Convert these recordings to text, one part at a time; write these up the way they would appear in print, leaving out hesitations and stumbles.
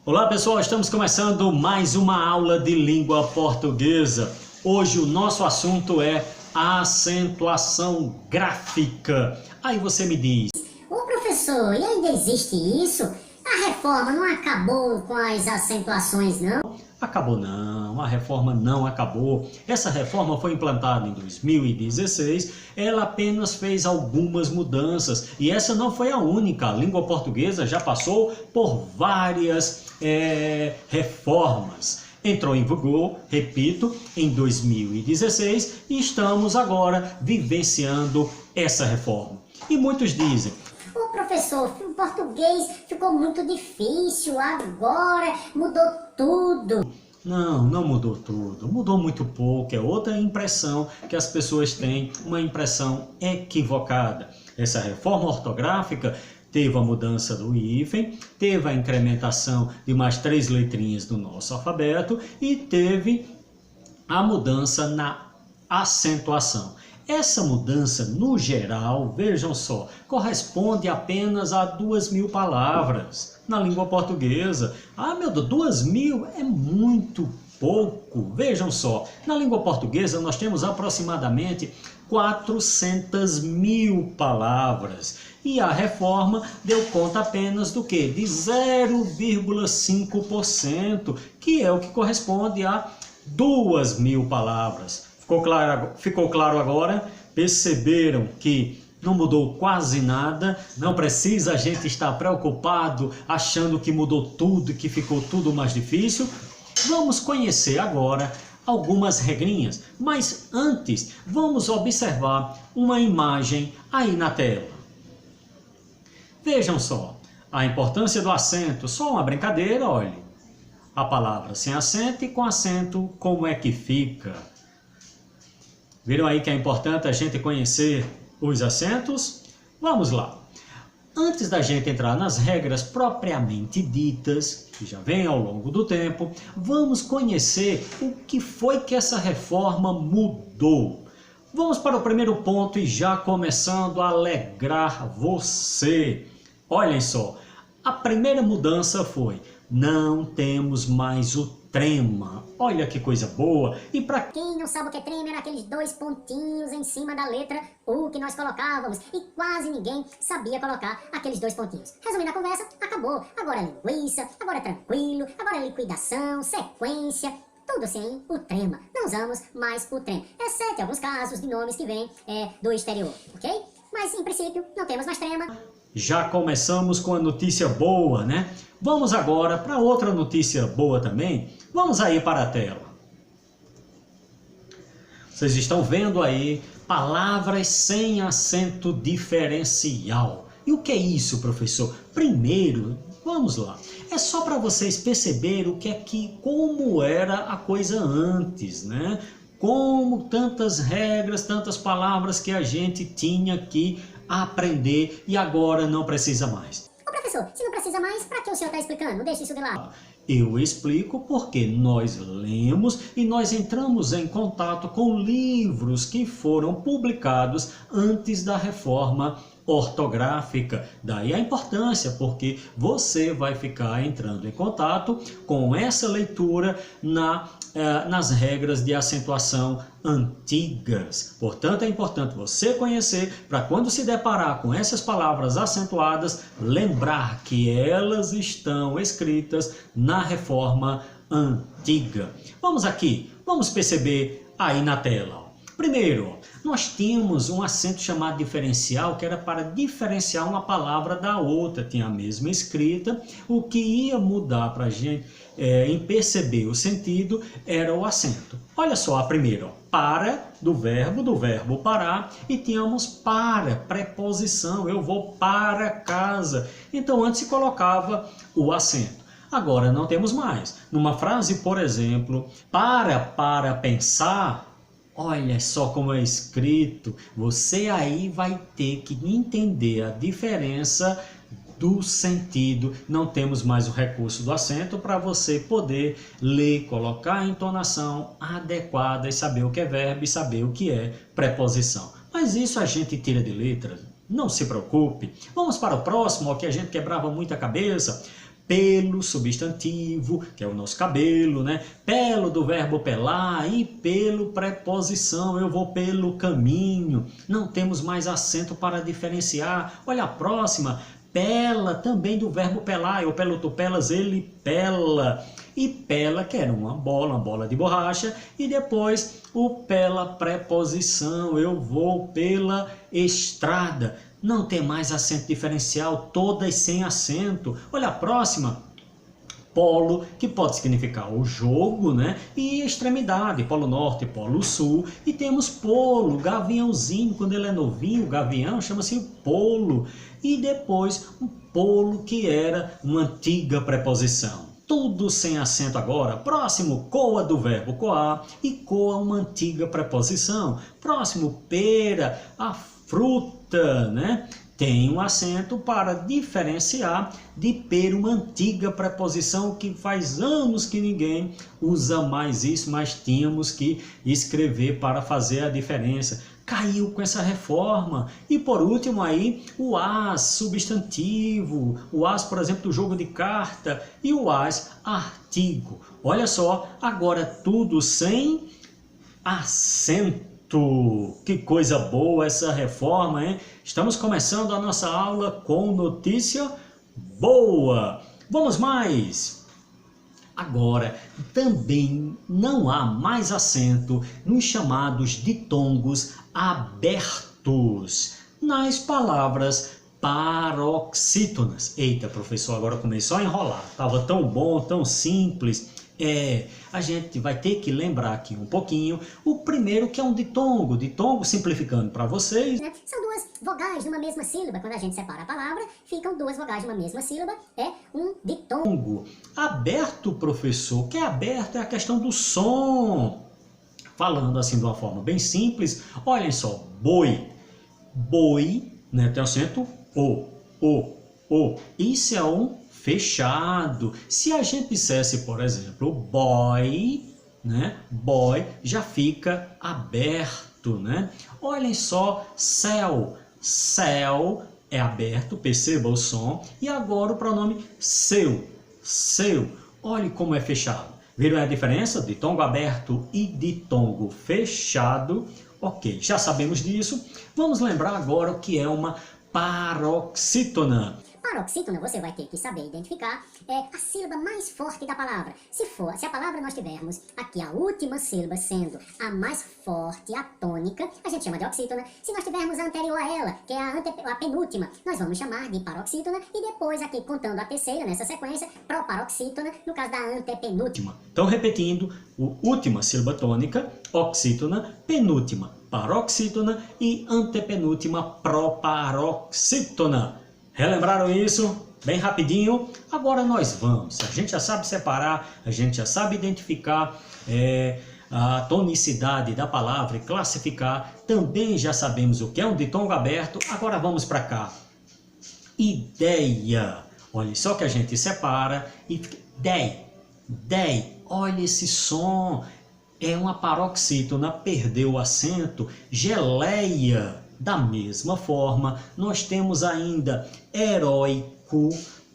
Olá pessoal, estamos começando mais uma aula de língua portuguesa. Hoje o nosso assunto é acentuação gráfica. Aí você me diz: Ô professor, e ainda existe isso? A reforma não acabou com as acentuações, não? Acabou não, a reforma não acabou. Essa reforma foi implantada em 2016, ela apenas fez algumas mudanças e essa não foi a única. A língua portuguesa já passou por várias reformas. Entrou em vigor, repito, em 2016 e estamos agora vivenciando essa reforma. E muitos dizem: Ô professor, o português ficou muito difícil, agora mudou tudo. Não mudou tudo, mudou muito pouco, é outra impressão que as pessoas têm, uma impressão equivocada. Essa reforma ortográfica teve a mudança do hífen, teve a incrementação de mais 3 letrinhas do nosso alfabeto e teve a mudança na acentuação. Essa mudança, no geral, vejam só, corresponde apenas a 2.000 palavras na língua portuguesa. Ah, meu Deus, 2.000 é muito pouco. Vejam só, na língua portuguesa nós temos aproximadamente 400.000 palavras. E a reforma deu conta apenas do quê? De 0,5%, que é o que corresponde a 2.000 palavras. Ficou claro agora? Perceberam que não mudou quase nada? Não precisa a gente estar preocupado achando que mudou tudo e que ficou tudo mais difícil? Vamos conhecer agora algumas regrinhas, mas antes vamos observar uma imagem aí na tela. Vejam só, a importância do acento, só uma brincadeira, olhe. A palavra sem acento e com acento, como é que fica? Viram aí que é importante a gente conhecer os acentos? Vamos lá. Antes da gente entrar nas regras propriamente ditas, que já vem ao longo do tempo, vamos conhecer o que foi que essa reforma mudou. Vamos para o primeiro ponto e já começando a alegrar você. Olhem só, a primeira mudança foi: não temos mais o trema. Olha que coisa boa. E para Quem não sabe o que é trema, era aqueles 2 pontinhos em cima da letra U que nós colocávamos. E quase ninguém sabia colocar aqueles 2 pontinhos. Resumindo a conversa, acabou. Agora é linguiça, agora é tranquilo, agora é liquidação, sequência. Tudo sem o trema. Não usamos mais o trema. Exceto em alguns casos de nomes que vêm do exterior, ok? Mas em princípio não temos mais trema. já começamos com a notícia boa, né? Vamos agora para outra notícia boa também. Vamos aí para a tela. Vocês estão vendo aí palavras sem acento diferencial. E o que é isso, professor? Primeiro, vamos lá. É só para vocês perceberem como era a coisa antes, né? Como tantas regras, tantas palavras que a gente tinha que aprender e agora não precisa mais. Ô professor, se não precisa mais, para que o senhor está explicando? Não deixe isso de lado. Eu explico porque nós lemos e nós entramos em contato com livros que foram publicados antes da reforma ortográfica. Daí a importância, porque você vai ficar entrando em contato com essa leitura nas regras de acentuação antigas. Portanto, é importante você conhecer para quando se deparar com essas palavras acentuadas, lembrar que elas estão escritas na reforma antiga. Vamos aqui, vamos perceber aí na tela. Primeiro, nós tínhamos um acento chamado diferencial, que era para diferenciar uma palavra da outra, tinha a mesma escrita. O que ia mudar para a gente em perceber o sentido era o acento. Olha só a primeira, ó, para, do verbo parar, e tínhamos para, preposição, eu vou para casa. Então antes se colocava o acento. Agora não temos mais. Numa frase, por exemplo, para pensar, olha só como é escrito. Você aí vai ter que entender a diferença do sentido. Não temos mais o recurso do acento para você poder ler, colocar a entonação adequada e saber o que é verbo e saber o que é preposição. Mas isso a gente tira de letra, não se preocupe. Vamos para o próximo, que a gente quebrava muita cabeça. Pelo, substantivo, que é o nosso cabelo, né? Pelo do verbo pelar e pelo preposição, eu vou pelo caminho. Não temos mais acento para diferenciar. Olha a próxima, pela, também do verbo pelar. Eu pelo, tu pelas, ele pela. E pela, que era uma bola de borracha. E depois o pela preposição, eu vou pela estrada. Não tem mais acento diferencial, todas sem acento. Olha a próxima. Polo, que pode significar o jogo, né? E extremidade, polo norte, polo sul. E temos polo, gaviãozinho, quando ele é novinho, o gavião chama-se polo. E depois um polo, que era uma antiga preposição. Tudo sem acento agora. Próximo, coa do verbo coar e coa uma antiga preposição. Próximo, pera, a fruta, né? Tem um acento para diferenciar de pera, uma antiga preposição que faz anos que ninguém usa mais isso, mas tínhamos que escrever para fazer a diferença. Caiu com essa reforma. E por último aí, o as, substantivo, o as, por exemplo, do jogo de carta, e o as, artigo. Olha só, agora tudo sem acento. Que coisa boa essa reforma, hein? Estamos começando a nossa aula com notícia boa. Vamos mais! Agora, também não há mais acento nos chamados ditongos abertos nas palavras paroxítonas. Eita, professor, agora começou a enrolar. Estava tão bom, tão simples. A gente vai ter que lembrar aqui um pouquinho. O primeiro, que é um ditongo. Ditongo, simplificando para vocês, São duas vogais de uma mesma sílaba. Quando a gente separa a palavra, ficam duas vogais de uma mesma sílaba. É um ditongo. Aberto, professor. O que é aberto é a questão do som. Falando assim de uma forma bem simples, olhem só, boi. Boi, né, tem acento o. Isso é um fechado. Se a gente dissesse, por exemplo, boy, né? Boy já fica aberto, né? Olhem só, céu. Céu é aberto, perceba o som. E agora o pronome seu. Seu. Olhe como é fechado. Viram a diferença? Ditongo aberto e ditongo fechado. Ok, já sabemos disso. Vamos lembrar agora o que é uma paroxítona. Paroxítona, você vai ter que saber identificar a sílaba mais forte da palavra. Se a palavra nós tivermos aqui a última sílaba sendo a mais forte, a tônica, a gente chama de oxítona. Se nós tivermos a anterior a ela, que é a penúltima, nós vamos chamar de paroxítona. E depois aqui, contando a terceira nessa sequência, proparoxítona, no caso da antepenúltima. Então, repetindo, última sílaba tônica, oxítona, penúltima, paroxítona e antepenúltima, proparoxítona. Relembraram isso? Bem rapidinho. Agora nós vamos. A gente já sabe separar, a gente já sabe identificar a tonicidade da palavra e classificar. Também já sabemos o que é um ditongo aberto. Agora vamos para cá. Ideia. Olha só que a gente separa e fica dei. Olha esse som. É uma paroxítona, perdeu o acento. Geleia. Da mesma forma, nós temos ainda heróico,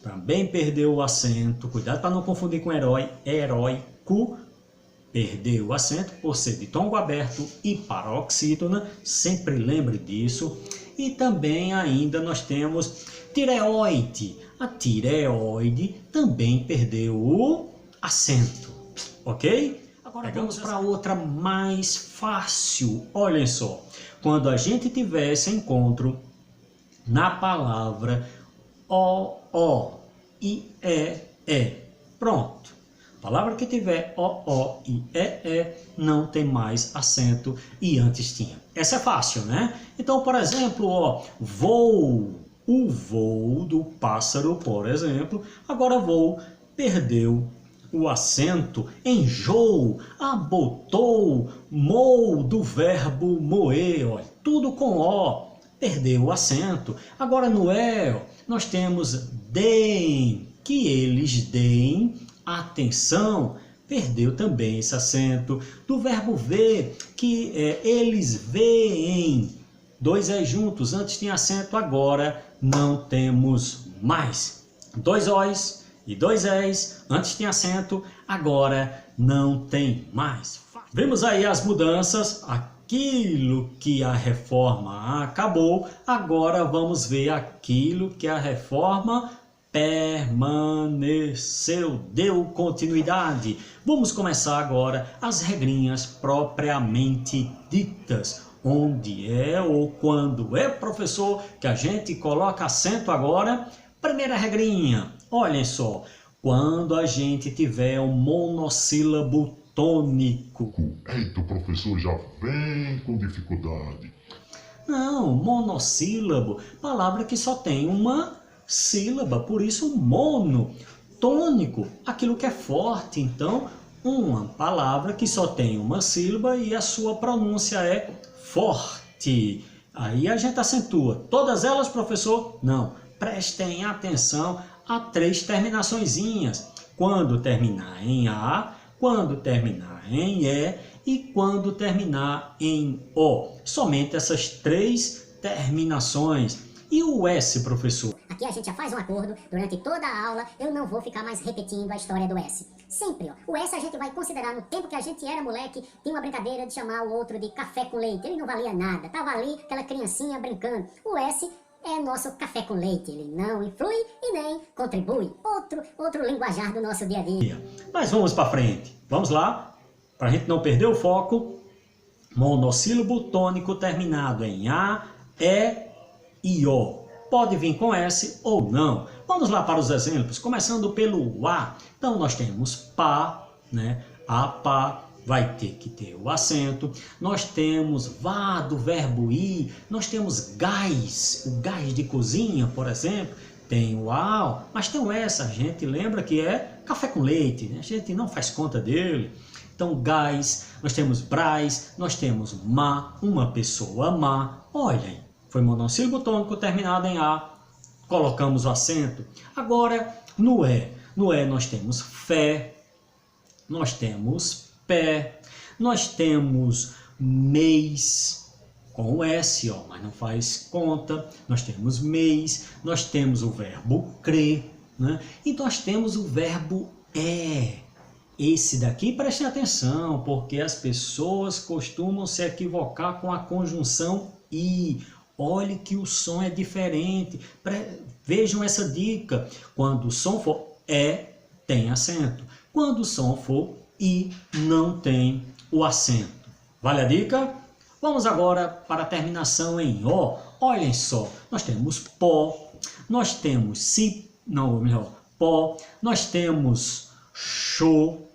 também perdeu o acento. Cuidado para não confundir com herói. Heróico, perdeu o acento por ser ditongo aberto e paroxítona. Sempre lembre disso. E também ainda nós temos tireoide. A tireoide também perdeu o acento. Ok? Agora vamos para outra mais fácil. Olhem só. Quando a gente tiver esse encontro na palavra o e e. Pronto. Palavra que tiver o e e não tem mais acento e antes tinha. Essa é fácil, né? Então, por exemplo, voo. O voo do pássaro, por exemplo. Agora voo perdeu o acento, enjoo, abotou, mou do verbo moer, olha, tudo com o, perdeu o acento. Agora no nós temos deem, que eles deem atenção, perdeu também esse acento. Do verbo ver, que eles veem, dois juntos, antes tinha acento, agora não temos mais. Dois O's e dois és, antes tinha acento, agora não tem mais. Vimos aí as mudanças, aquilo que a reforma acabou, agora vamos ver aquilo que a reforma permaneceu, deu continuidade. Vamos começar agora as regrinhas propriamente ditas. Onde é ou quando é, professor, que a gente coloca acento agora? Primeira regrinha, olhem só, quando a gente tiver um monossílabo tônico. Eita, o professor já vem com dificuldade. Não, monossílabo, palavra que só tem uma sílaba, por isso mono. Tônico, aquilo que é forte, então uma palavra que só tem uma sílaba e a sua pronúncia é forte. Aí a gente acentua. Todas elas, professor? Não. Prestem atenção a três terminaçõezinhas. Quando terminar em A, quando terminar em E e quando terminar em O. Somente essas três terminações. E o S, professor? Aqui a gente já faz um acordo, durante toda a aula eu não vou ficar mais repetindo a história do S. Sempre, ó. O S a gente vai considerar no tempo que a gente era moleque, tinha uma brincadeira de chamar o outro de café com leite. Ele não valia nada, tava ali aquela criancinha brincando. O S é nosso café com leite, ele não influi e nem contribui. Outro linguajar do nosso dia a dia. Mas vamos para frente. Vamos lá, para a gente não perder o foco. Monossílabo tônico terminado em A, E e O. Pode vir com S ou não. Vamos lá para os exemplos, começando pelo A. Então nós temos pá, né? A pá vai ter que ter o acento. Nós temos vá do verbo ir. Nós temos gás, o gás de cozinha, por exemplo. Tem o A, mas tem o S. A gente lembra que é café com leite, né? A gente não faz conta dele. Então gás, nós temos brás, nós temos má, uma pessoa má. Olhem. Foi monossílabo tônico terminado em A, colocamos o acento. Agora, no E. No E nós temos fé, nós temos pé, nós temos mês, com o S, ó, mas não faz conta. Nós temos mês, nós temos o verbo crer, né? E nós temos o verbo é. Esse daqui, prestem atenção, porque as pessoas costumam se equivocar com a conjunção I. Olhe que o som é diferente. Vejam essa dica. Quando o som for E, tem acento. Quando o som for I, não tem o acento. Vale a dica? Vamos agora para a terminação em O. Olhem só, nós temos pó, nós temos pó, nós temos show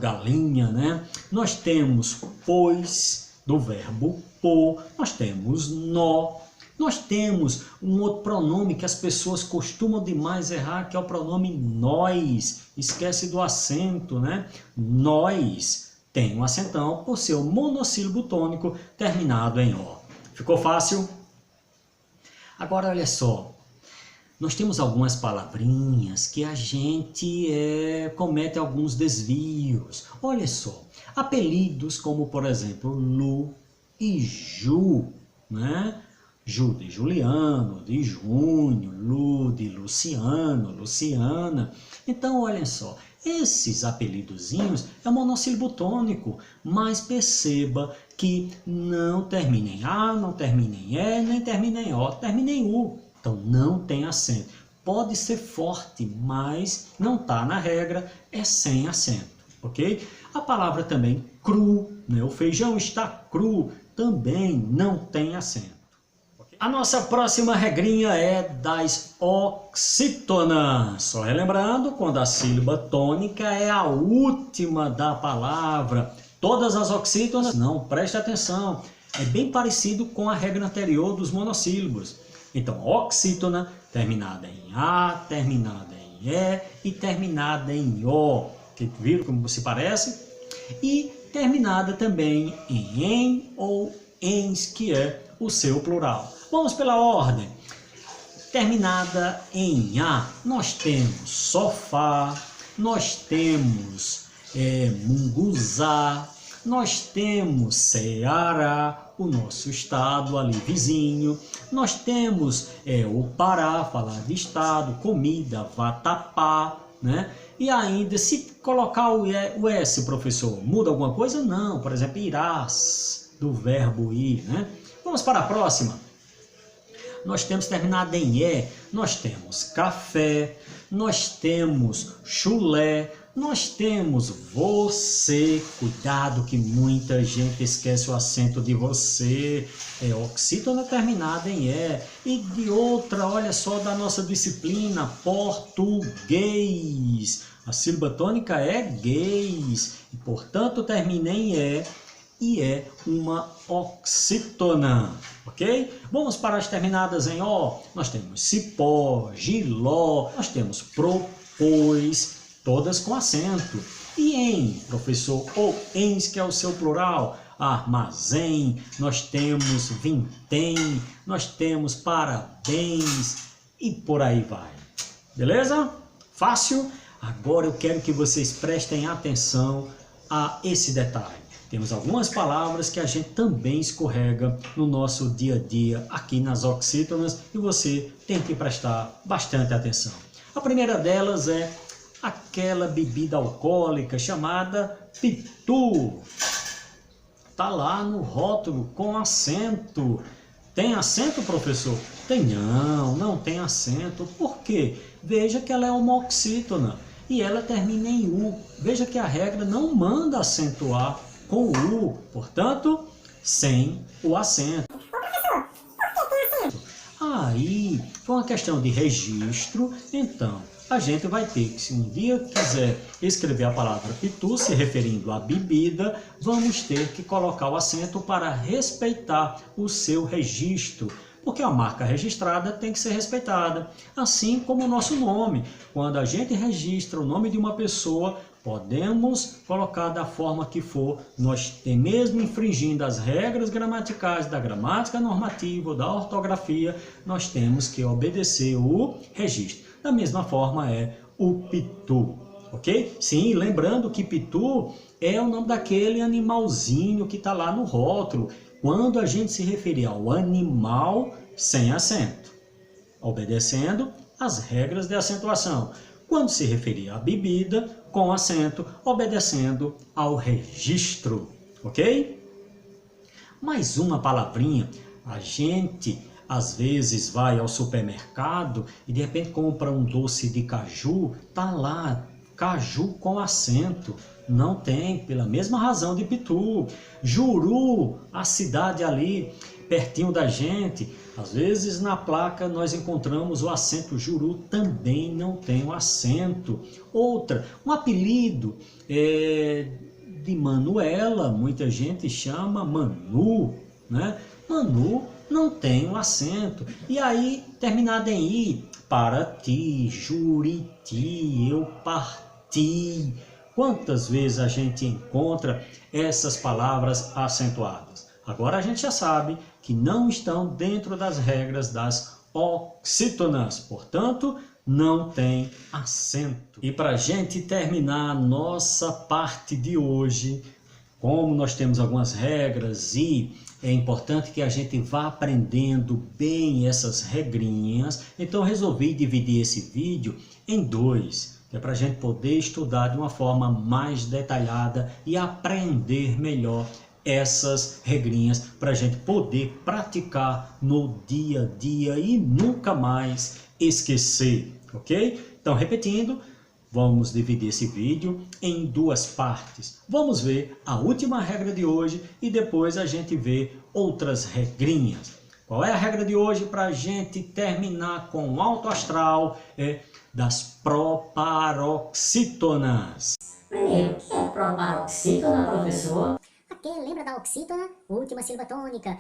galinha, né? Nós temos pois, do verbo pôr, nós temos nó, nós temos um outro pronome que as pessoas costumam demais errar, que é o pronome nós, esquece do acento, né? Nós tem um acentão por ser um monossílabo tônico terminado em O. Ficou fácil? Agora olha só, nós temos algumas palavrinhas que a gente comete alguns desvios. Olha só, apelidos como, por exemplo, Lu e Ju, né? Ju de Juliano, de Júnior, Lu de Luciano, Luciana. Então, olhem só, esses apelidozinhos é monossílabo tônico, mas perceba que não termina em A, não termina em E, nem termina em O, termina em U. Então não tem acento. Pode ser forte, mas não está na regra, é sem acento, ok? A palavra também cru, né? O feijão está cru, também não tem acento. Okay? A nossa próxima regrinha é das oxítonas. Só relembrando, quando a sílaba tônica é a última da palavra. Todas as oxítonas, não, preste atenção, é bem parecido com a regra anterior dos monossílabos. Então, oxítona, terminada em A, terminada em E e terminada em O. Viram como se parece? E terminada também em ou ens, que é o seu plural. Vamos pela ordem. Terminada em A, nós temos sofá, nós temos munguzá, nós temos Ceará, o nosso estado ali vizinho. Nós temos o Pará, falar de estado, comida, vatapá, né? E ainda, se colocar o S, professor, muda alguma coisa? Não. Por exemplo, irás, do verbo ir, né? Vamos para a próxima. Nós temos terminado em E, nós temos café, nós temos chulé, nós temos você. Cuidado que muita gente esquece o acento de você. É oxítona terminada em E. E de outra, olha só, da nossa disciplina, português. A sílaba tônica é guês. E, portanto, termina em E. E é uma oxítona, ok? Vamos para as terminadas em O. Nós temos cipó, giló, nós temos propôs, todas com acento. E em, professor, ou ens, que é o seu plural, armazém, nós temos vintém, nós temos parabéns e por aí vai. Beleza? Fácil? Agora eu quero que vocês prestem atenção a esse detalhe. Temos algumas palavras que a gente também escorrega no nosso dia a dia aqui nas oxítonas e você tem que prestar bastante atenção. A primeira delas é aquela bebida alcoólica chamada pitu. Está lá no rótulo com acento. Tem acento, professor? Não tem acento. Por quê? Veja que ela é uma oxítona e ela termina em U. Veja que a regra não manda acentuar com U, portanto, sem o acento. Professor, por que tem acento? Aí, foi uma questão de registro, então a gente vai ter que, se um dia quiser escrever a palavra pitu, se referindo à bebida, vamos ter que colocar o acento para respeitar o seu registro. Porque a marca registrada tem que ser respeitada, assim como o nosso nome. Quando a gente registra o nome de uma pessoa, podemos colocar da forma que for, nós mesmo infringindo as regras gramaticais da gramática normativa, da ortografia, nós temos que obedecer o registro. Da mesma forma é o pitu, ok? Sim, lembrando que pitu é o nome daquele animalzinho que está lá no rótulo, quando a gente se referir ao animal sem acento, obedecendo as regras de acentuação. Quando se referir à bebida com acento, obedecendo ao registro, ok? Mais uma palavrinha. A gente às vezes vai ao supermercado e de repente compra um doce de caju, tá lá, caju com acento. Não tem, pela mesma razão de pitu. Juru, a cidade ali pertinho da gente, às vezes na placa nós encontramos o acento Juru, também não tem o acento. Outra, um apelido de Manuela, muita gente chama Manu, né? Manu não tem o acento. E aí, terminado em I, para ti, Juriti, eu parti. Quantas vezes a gente encontra essas palavras acentuadas? Agora a gente já sabe que não estão dentro das regras das oxítonas, portanto, não tem acento. E para a gente terminar a nossa parte de hoje, como nós temos algumas regras e é importante que a gente vá aprendendo bem essas regrinhas, então resolvi dividir esse vídeo em dois, que é para a gente poder estudar de uma forma mais detalhada e aprender melhor essas regrinhas para a gente poder praticar no dia a dia e nunca mais esquecer, ok? Então, repetindo, vamos dividir esse vídeo em duas partes. Vamos ver a última regra de hoje e depois a gente vê outras regrinhas. Qual é a regra de hoje para a gente terminar com o alto astral? É das proparoxítonas. Primeiro, o que é proparoxítona, professor? Lembra da oxítona, última sílaba tônica,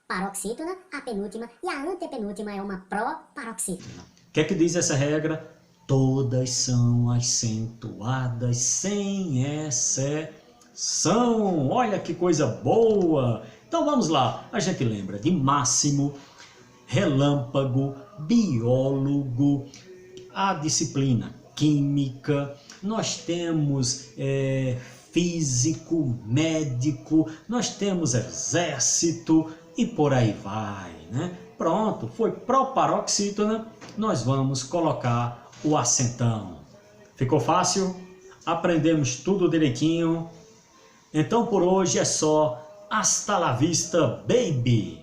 paroxítona, a penúltima e a antepenúltima é uma proparoxítona. O que é que diz essa regra? Todas são acentuadas sem exceção. Olha que coisa boa! Então vamos lá, a gente lembra de máximo, relâmpago, biólogo, a disciplina química, nós temos físico, médico, nós temos exército e por aí vai, né? Pronto, foi proparoxítona, nós vamos colocar o acentão. Ficou fácil? Aprendemos tudo direitinho? Então por hoje é só. Hasta la vista, baby!